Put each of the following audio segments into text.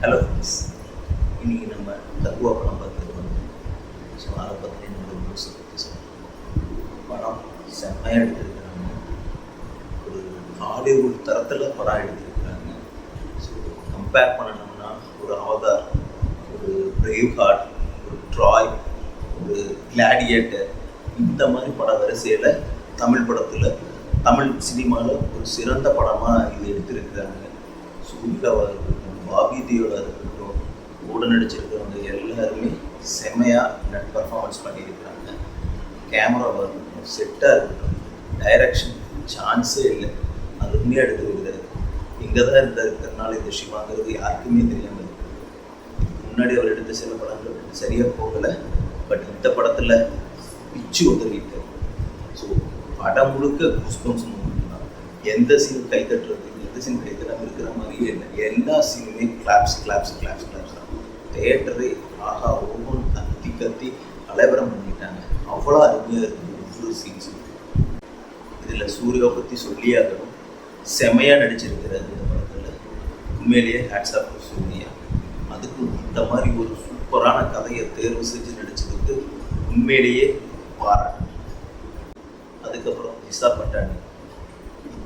Hello friends, இன்றைக்கி நம்ம தக்குவா படம் பார்த்துருக்கோம். ஸோ அதை பற்றி என்னோட நியூஸை பற்றி சொல்லுவோம். படம் செம்மையாக எடுத்திருக்கிறாங்க. ஒரு ஹாலிவுட் தரத்தில் படம் எடுத்திருக்கிறாங்க. ஸோ கம்பேர் பண்ணணும்னா ஒரு அவதார், ஒரு பிரேவ் ஹார்ட், ஒரு ட்ராய், ஒரு கிளாடியேட்டர், இந்த மாதிரி பட வரிசையில் தமிழ் படத்தில் தமிழ் சினிமாவில் ஒரு சிறந்த படமாக இது எடுத்திருக்கிறாங்க. சூர்யாவாக இருக்கட்டும், பாபி தேவலாக இருக்கட்டும், கூட நடிச்சிருக்கிறவங்க எல்லாருமே செம்மையாக பர்ஃபார்மன்ஸ் பண்ணியிருக்கிறாங்க. கேமராவாக இருக்கட்டும், செட்டாக இருக்கட்டும், டைரக்ஷன் சான்ஸே இல்லை, அருமையாக எடுத்துருக்கிறாரு. இங்கே தான் இருக்கிறதுனால இந்த சிவாங்கிறது யாருக்குமே தெரியாமல் இருக்குது. முன்னாடி அவர் எடுத்த சில படங்கள் சரியாக போகலை, பட் இந்த படத்தில் பிச்சு வந்துருக்கிட்டார். ஸோ படம் முழுக்க குஸ்பம்ஸ் மூமெண்ட் தான். எந்த சீன் கை தட்டுறது, எந்த சீன் கை தட்டாமல் இருக்கிற மாதிரியே இல்லை. எல்லா சீனுமே கிளாப்ஸ் தான். தேட்டரை ஆஹா ஒவ்வொன்று கத்தி கலைவரம் பண்ணிட்டாங்க. அவ்வளோ அருமையாக இருக்குது ஒவ்வொரு சீன்ஸும். இதில் சூர்யாவை பற்றி சொல்லியாகணும். செமையாக நடிச்சிருக்கிறாரு இந்த படத்தில். உண்மையிலேயே ஹேட்ஸ் ஆஃப் சூர்யா. அதுக்கும் இந்த மாதிரி ஒரு சூப்பரான கதையை தேர்வு செஞ்சு நடிச்சதுக்கு உண்மையிலேயே பாராட்டு. அதுக்கப்புறம் திஷா பட்டாணி,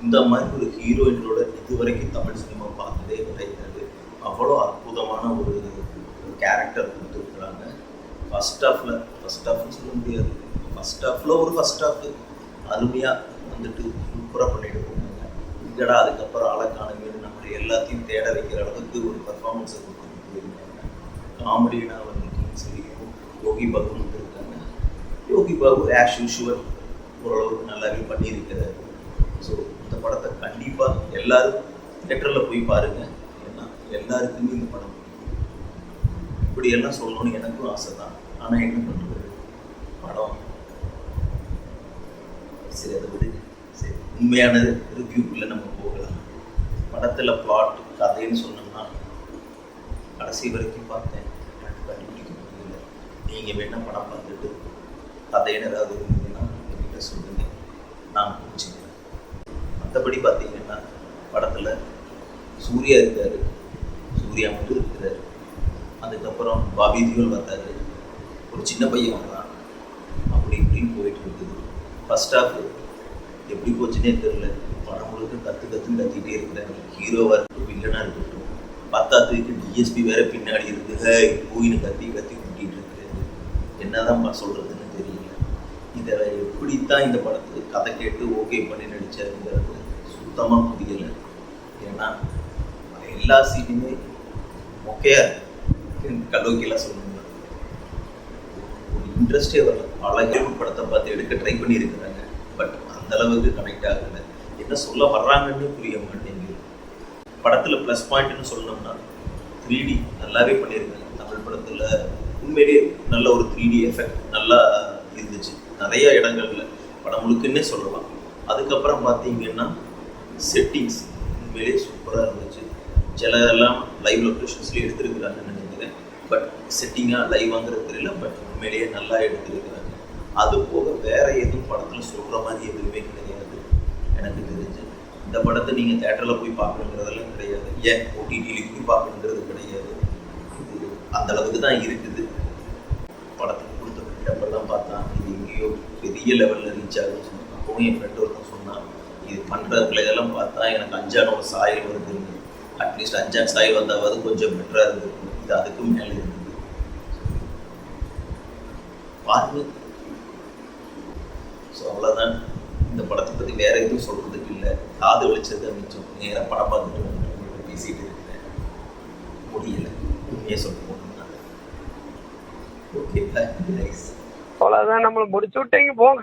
இந்த மாதிரி ஒரு ஹீரோயினோட இதுவரைக்கும் தமிழ் சினிமா பார்த்ததே கிடையாது. அவ்வளோ அற்புதமான ஒரு கேரக்டர் கொடுத்துருக்குறாங்க. ஃபஸ்ட் ஹாஃப்னு சொல்ல முடியாது. ஃபஸ்ட் ஹாஃப் அருமையாக வந்துட்டு சூப்பராக பண்ணிட்டு போனாங்க. இங்கடா அதுக்கப்புறம் அழகானவங்க நம்மளை எல்லாத்தையும் தேட வைக்கிற அளவுக்கு ஒரு பர்ஃபார்மன்ஸை கொடுத்துட்டு போயிருக்காங்க. காமெடினா வந்துட்டு சரியும் யோகி பாபு வந்துருக்காங்க. யோகி பாபு ஆஸ் யூஷுவல் ஓரளவுக்கு நல்லாவே பண்ணியிருக்கிறாரு. ஸோ இந்த படத்தை கண்டிப்பாக எல்லோரும் தியேட்டரில் போய் பாருங்கள். ஏன்னா எல்லாருக்குமே இந்த படம் இப்படியெல்லாம் சொல்லணும்னு எனக்கும் ஆசை தான். ஆனால் என்ன பண்ணுறது, படம் சரி அதை விடு. சரி, உண்மையான ரிவ்யூக்குள்ளே நம்ம போகலாம். படத்தில் பிளாட் கதைன்னு சொன்னோம்னா கடைசி வரைக்கும் பார்த்தேன், எனக்கு கண்டுபிடிக்க முடியல. நீங்கள் வேணால் படம் பார்த்துட்டு கதைன்னு ஏதாவது இருந்ததுன்னா என்கிட்ட சொல்லுங்கள், நான் புரிஞ்சுக்கிறேன். மற்றபடி பார்த்தீங்கன்னா படத்தில் சூர்யா இருக்கார், சூர்யா மட்டும் இருக்கிறார். அதுக்கப்புறம் பாபி தேவல் வந்தார், ஒரு சின்ன பையன் வந்தான். அப்படி இப்படின்னு போயிட்டு இருக்குது. ஃபஸ்ட் ஹாஃப் எப்படி போச்சுன்னே தெரில. படம் முழுக்க கற்றுன்னு கத்திகிட்டே இருக்கிறாங்க. ஹீரோவாக இருக்கட்டும், வில்லனாக இருக்கட்டும். பத்தாத்துக்கு டிஎஸ்பி வேறு பின்னாடி இருக்குது. பூயின்னு கத்தி கூட்டிகிட்டு இருக்குது. என்ன தான் சொல்கிறதுன்னு தெரியல. இதை எப்படித்தான் இந்த படத்துக்கு கதை கேட்டு ஓகே பண்ணி நடித்தாருங்கிறது சுத்தமாக புரியலை. ஏன்னா எல்லா சீனுமே மொக்கையாக கலோக்கியெல்லாம் சொல்லணும்னா ஒரு இன்ட்ரெஸ்டே வரல. பல படத்தை பார்த்து எடுக்க ட்ரை பண்ணியிருக்கிறாங்க, பட் அந்தளவுக்கு கனெக்ட் ஆகலை. என்ன சொல்ல வர்றாங்கன்னு புரிய மாட்டேங்குது. படத்தில் ப்ளஸ் பாயிண்ட்னு சொல்லணும்னா 3D நல்லாவே பண்ணியிருக்காங்க. தமிழ் படத்தில் உண்மையிலேயே நல்ல ஒரு 3D எஃபெக்ட் நல்லா இருந்துச்சு நிறைய இடங்கள்ல, படம் முழுக்குன்னே சொல்லலாம். அதுக்கப்புறம் பார்த்தீங்கன்னா செட்டிங்ஸ் உண்மையிலேயே சூப்பராக இருந்துச்சு. சிலரெல்லாம் லைவ் லொக்கேஷன்ஸ்லேயே எடுத்துருக்குறாங்கன்னு நினைக்கிறேன், பட் செட்டிங்காக லைவாங்கிறது தெரியல. பட் உண்மையிலேயே நல்லா எடுத்துருக்குறாங்க. அது போக வேறு எதுவும் படத்தில் சொல்கிற மாதிரி எதுவுமே கிடையாது எனக்கு தெரிஞ்சு. இந்த படத்தை நீங்கள் தேட்டரில் போய் பார்க்கணுங்கிறதெல்லாம் கிடையாது, ஏன் ஓடிடியில் போய் பார்க்கணுங்கிறது கிடையாது. இது அந்தளவுக்கு தான் இருக்குது. படத்துக்கு கொடுத்த பிட்டப்பெல்லாம் பார்த்தா இது எங்கேயோ பெரிய லெவலில் ரீச் ஆகுதுன்னு சொன்னாங்க. அப்பவும் என் ஃப்ரெண்டு ஒருத்தன் சொன்னான், இது பண்ணுறதுல இதெல்லாம் பார்த்தா எனக்கு அஞ்சானோட சாயல் வருதுன்னு. அட்லீஸ்ட் அஞ்சான் சாயல் வந்தாவது கொஞ்சம் பெட்டராக இருந்திருக்கு. இது அதுக்கு மேலே இருந்தது. பாருங்க. ஸோ அவ்வளோதான். இந்த படத்தை பற்றி வேறு எதுவும் சொல்கிறதுக்கு இல்லை. காது வெளிச்சது மிச்சம். நேராக படம் பார்த்துட்டு வந்துட்டு பேசிகிட்டு இருக்கிறேன். முடியலை உண்மையாக சொல்ல போகணும்னா. Okay, nice. அவ்வளோதான், நம்மளை முடிச்சு விட்டீங்க போங்க.